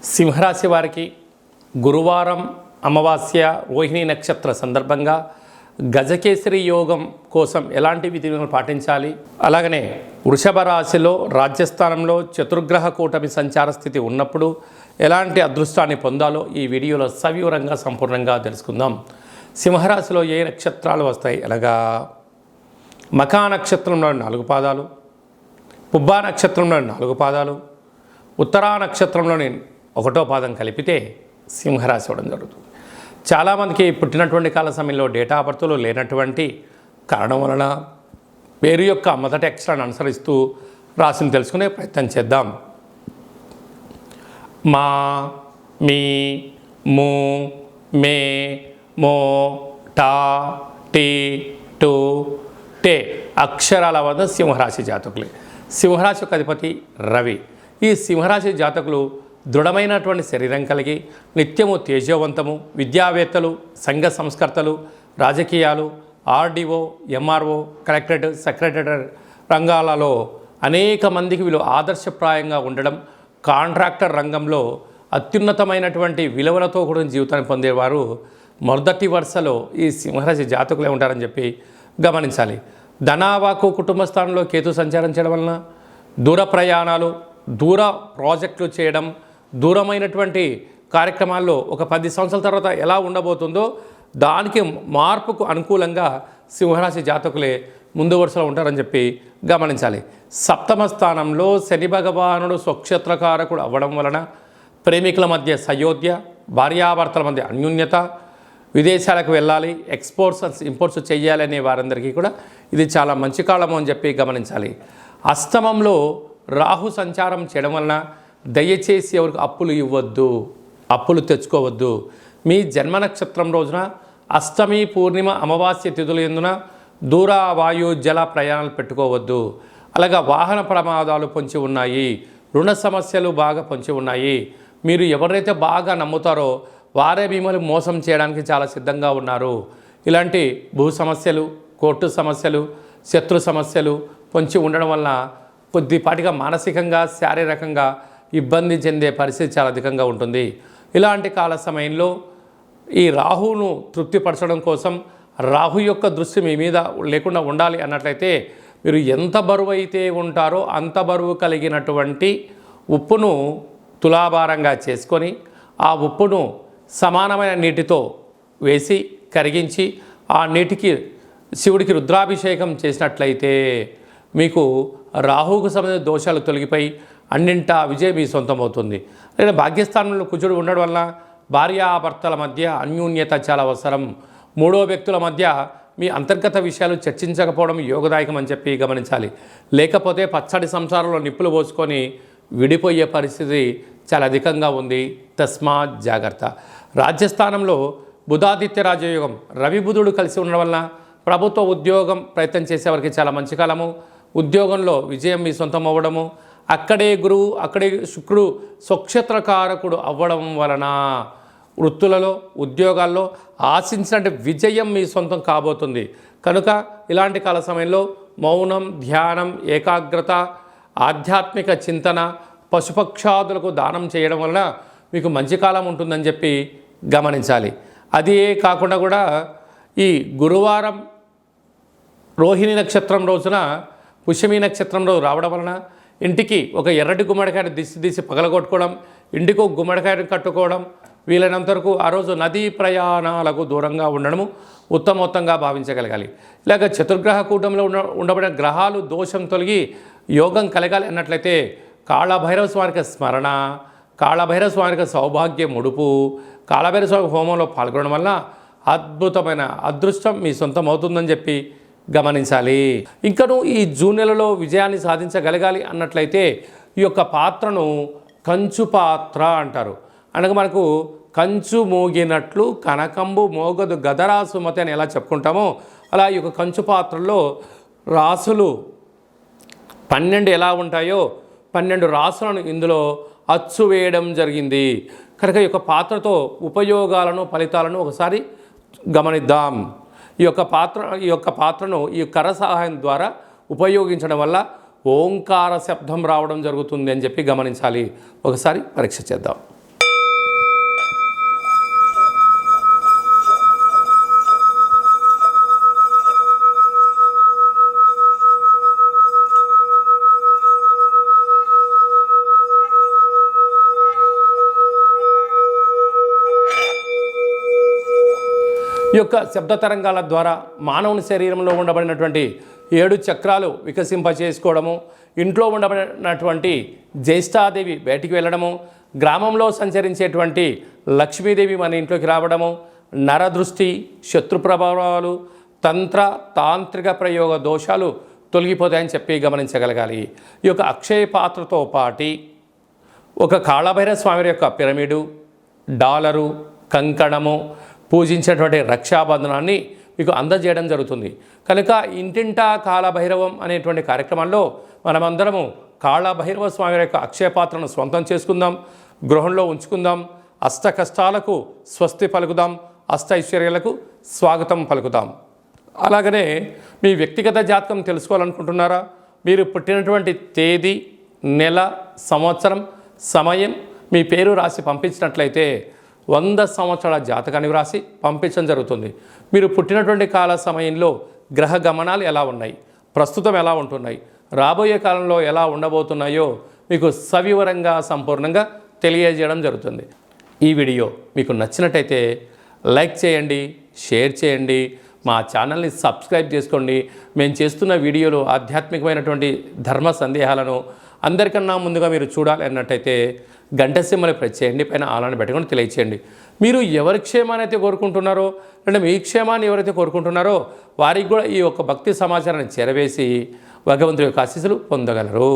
సింహరాశి వారికి గురువారం అమావాస్య రోహిణి నక్షత్ర సందర్భంగా గజకేసరి యోగం కోసం ఎలాంటి విధులను పాటించాలి, అలాగనే వృషభ రాశిలో రాజ్యస్థానంలో చతుర్గ్రహ కూటమి సంచార స్థితి ఉన్నప్పుడు ఎలాంటి అదృష్టాన్ని పొందాలో ఈ వీడియోలో సవివరంగా సంపూర్ణంగా తెలుసుకుందాం. సింహరాశిలో ఏ నక్షత్రాలు వస్తాయి అనగా మఖా నక్షత్రంలో 4 పాదాలు, పుబ్బా నక్షత్రంలో 4 పాదాలు, ఉత్తరా నక్షత్రంలోని 1వ పాదం కలిపితే సింహరాశి అవ్వడం జరుగుతుంది. చాలామందికి పుట్టినటువంటి కాల సమయంలో డేటా ఆఫ్ బర్త్లో లేనటువంటి కారణం వలన పేరు యొక్క మొదటి అక్షరాన్ని అనుసరిస్తూ రాశిని తెలుసుకునే ప్రయత్నం చేద్దాం. మా, మీ, ము, మే, మో, టా, టీ, టు, టే అక్షరాల వద్ద సింహరాశి జాతకులే. సింహరాశి యొక్క అధిపతి రవి. ఈ సింహరాశి జాతకులు దృఢమైనటువంటి శరీరం కలిగి నిత్యము తేజోవంతము, విద్యావేత్తలు, సంఘ సంస్కర్తలు, రాజకీయాలు, ఆర్డీఓ, ఎంఆర్ఓ, కలెక్టరేట్, సెక్రటరీ రంగాలలో అనేక మందికి వీళ్ళు ఆదర్శప్రాయంగా ఉండడం, కాంట్రాక్టర్ రంగంలో అత్యున్నతమైనటువంటి విలువలతో కూడిన జీవితాన్ని పొందేవారు మొదటి వరుసలో ఈ సింహరాశి జాతకులే ఉంటారని చెప్పి గమనించాలి. ధనావాకు కుటుంబ స్థానంలో కేతు సంచారం చేయడం వలన దూర ప్రయాణాలు, దూర ప్రాజెక్టులు చేయడం, దూరమైనటువంటి కార్యక్రమాల్లో ఒక 10 సంవత్సరాల తర్వాత ఎలా ఉండబోతుందో దానికి మార్పుకు అనుకూలంగా సింహరాశి జాతకులే ముందు వరుసలో ఉంటారని చెప్పి గమనించాలి. సప్తమ స్థానంలో శని భగవానుడు స్వక్షేత్రకారకుడు అవ్వడం వలన ప్రేమికుల మధ్య సయోధ్య, భార్యాభర్తల మధ్య అన్యోన్యత, విదేశాలకు వెళ్ళాలి, ఎక్స్పోర్ట్స్ ఇంపోర్ట్స్ చేయాలనే వారందరికీ కూడా ఇది చాలా మంచి కాలము అని చెప్పి గమనించాలి. అష్టమంలో రాహు సంచారం చేయడం వలన దయచేసి ఎవరికి అప్పులు ఇవ్వద్దు, అప్పులు తెచ్చుకోవద్దు. మీ జన్మ నక్షత్రం రోజున అష్టమి, పూర్ణిమ, అమావాస్య తిథులు ఎందున దూర వాయు జల ప్రయాణాలు పెట్టుకోవద్దు. అలాగా వాహన ప్రమాదాలు పొంచి ఉన్నాయి, రుణ సమస్యలు బాగా పొంచి ఉన్నాయి. మీరు ఎవరైతే బాగా నమ్ముతారో వారే మిమ్మల్ని మోసం చేయడానికి చాలా సిద్ధంగా ఉన్నారు. ఇలాంటి భూ సమస్యలు, కోర్టు సమస్యలు, శత్రు సమస్యలు పొంచి ఉండడం వలన కొద్దిపాటిగా మానసికంగా, శారీరకంగా ఇబ్బంది చెందే పరిస్థితి చాలా అధికంగా ఉంటుంది. ఇలాంటి కాల సమయంలో ఈ రాహువును తృప్తిపరచడం కోసం రాహు యొక్క దృష్టి మీ మీద లేకుండా ఉండాలి అన్నట్లయితే మీరు ఎంత బరువు అయితే ఉంటారో అంత బరువు కలిగినటువంటి ఉప్పును తులాభారంగా చేసుకొని ఆ ఉప్పును సమానమైన నీటితో వేసి కరిగించి ఆ నీటికి శివుడికి రుద్రాభిషేకం చేసినట్లయితే మీకు రాహువుకు సంబంధించిన దోషాలు తొలగిపోయి అన్నింటా విజయం మీ సొంతం అవుతుంది. లేదా భాగ్యస్థానంలో కుజుడు ఉండడం వల్ల భార్యాభర్తల మధ్య అన్యోన్యత చాలా అవసరం. 3వ వ్యక్తుల మధ్య మీ అంతర్గత విషయాలు చర్చించకపోవడం యోగదాయకం అని చెప్పి గమనించాలి. లేకపోతే పచ్చడి సంసారంలో నిప్పులు పోసుకొని విడిపోయే పరిస్థితి చాలా అధికంగా ఉంది. తస్మాత్ జాగ్రత్త. రాజ్యస్థానంలో బుధాదిత్య రాజయోగం, రవి బుధుడు కలిసి ఉండడం వలన ప్రభుత్వ ఉద్యోగం ప్రయత్నం చేసేవారికి చాలా మంచి కాలము. ఉద్యోగంలో విజయం మీ సొంతం అవ్వడము, అక్కడే గురువు, అక్కడే శుక్రుడు స్వక్షేత్రకారకుడు అవ్వడం వలన వృత్తులలో, ఉద్యోగాల్లో ఆశించినటువంటి విజయం మీ సొంతం కాబోతుంది. కనుక ఇలాంటి కాల సమయంలో మౌనం, ధ్యానం, ఏకాగ్రత, ఆధ్యాత్మిక చింతన, పశుపక్షాదులకు దానం చేయడం వలన మీకు మంచి కాలం ఉంటుందని చెప్పి గమనించాలి. అది కాకుండా కూడా ఈ గురువారం రోహిణి నక్షత్రం రోజున పుష్యమి నక్షత్రం రోజు రావడం వలన ఇంటికి ఒక ఎర్రటి గుమ్మడికాయను తీసి పగలగొట్టుకోవడం, ఇంటికి ఒక గుమ్మడికాయను కట్టుకోవడం, వీలైనంత వరకు ఆ రోజు నదీ ప్రయాణాలకు దూరంగా ఉండడము ఉత్తమోత్తంగా భావించగలగాలి. ఇలాగ చతుర్గ్రహ కూటంలో ఉండబడిన గ్రహాలు దోషం తొలగి యోగం కలగాలి అన్నట్లయితే కాళభైరవ స్వామికి స్మరణ, కాళభైరవ స్వామికి సౌభాగ్యం ముడుపు, కాళభైరవ స్వామి హోమంలో పాల్గొనడం వల్ల అద్భుతమైన అదృష్టం మీ సొంతం అవుతుందని చెప్పి గమనించాలి. ఇంకను ఈ జూన్ నెలలో విజయాన్ని సాధించగలగాలి అన్నట్లయితే ఈ యొక్క పాత్రను కంచు పాత్ర అంటారు. అనగా మనకు కంచు మోగినట్లు కనకంబు మోగదు గదరా సుమతి అని ఎలా చెప్పుకుంటామో అలా ఈ యొక్క కంచు పాత్రలో రాసులు 12 ఎలా ఉంటాయో 12 రాసులను ఇందులో అచ్చు వేయడం జరిగింది. కనుక ఈ యొక్క పాత్రతో ఉపయోగాలను, ఫలితాలను ఒకసారి గమనిద్దాం. ఈ యొక్క పాత్రను ఈ కర సహాయం ద్వారా ఉపయోగించడం వల్ల ఓంకార శబ్దం రావడం జరుగుతుంది అని చెప్పి గమనించాలి. ఒకసారి పరీక్ష చేద్దాం. యొక్క శబ్ద తరంగాల ద్వారా మానవుని శరీరంలో ఉండబడినటువంటి 7 చక్రాలు వికసింపచేసుకోవడము, ఇంట్లో ఉండబడినటువంటి జ్యేష్ఠాదేవి బయటికి వెళ్ళడము, గ్రామంలో సంచరించేటువంటి లక్ష్మీదేవి మన ఇంట్లోకి రావడము, నరదృష్టి, శత్రు ప్రభావాలు, తంత్ర తాంత్రిక ప్రయోగ దోషాలు తొలగిపోతాయని చెప్పి గమనించగలగాలి. ఈ యొక్క అక్షయ పాత్రతో పాటి ఒక కాళభైరవ స్వామి యొక్క పిరమిడు, డాలరు, కంకణము, పూజించినటువంటి రక్షాబంధనాన్ని మీకు అందజేయడం జరుగుతుంది. కనుక ఇంటింటా కాళభైరవం అనేటువంటి కార్యక్రమంలో మనమందరము కాళభైరవ స్వామి యొక్క అక్షయ పాత్రను స్వంతం చేసుకుందాం, గృహంలో ఉంచుకుందాం, అష్ట కష్టాలకు స్వస్తి పలుకుదాం, అష్ట ఐశ్వర్యాలకు స్వాగతం పలుకుదాం. అలాగనే మీ వ్యక్తిగత జాతకం తెలుసుకోవాలనుకుంటున్నారా? మీరు పుట్టినటువంటి తేదీ, నెల, సంవత్సరం, సమయం మీ పేరు రాసి పంపించినట్లయితే 100 సంవత్సరాల జాతకాన్ని వ్రాసి పంపించడం జరుగుతుంది. మీరు పుట్టినటువంటి కాల సమయంలో గ్రహ గమనాలు ఎలా ఉన్నాయి, ప్రస్తుతం ఎలా ఉంటున్నాయి, రాబోయే కాలంలో ఎలా ఉండబోతున్నాయో మీకు సవివరంగా సంపూర్ణంగా తెలియజేయడం జరుగుతుంది. ఈ వీడియో మీకు నచ్చినట్టయితే లైక్ చేయండి, షేర్ చేయండి, మా ఛానల్ని సబ్స్క్రైబ్ చేసుకోండి. మేము చేస్తున్న వీడియోలు ఆధ్యాత్మికమైనటువంటి ధర్మ సందేహాలను అందరికన్నా ముందుగా మీరు చూడాలి అన్నట్టయితే గంట సింబల్ని ప్రెస్ చేయండి, పైన ఆలని పెట్టుకొని తెలియచేయండి. మీరు ఎవరి క్షేమాన్ని అయితే కోరుకుంటున్నారో, అంటే మీ క్షేమాన్ని ఎవరైతే కోరుకుంటున్నారో వారికి కూడా ఈ యొక్క భక్తి సమాచారాన్ని చేరవేసి భగవంతుడి యొక్క ఆశీస్సులు పొందగలరు.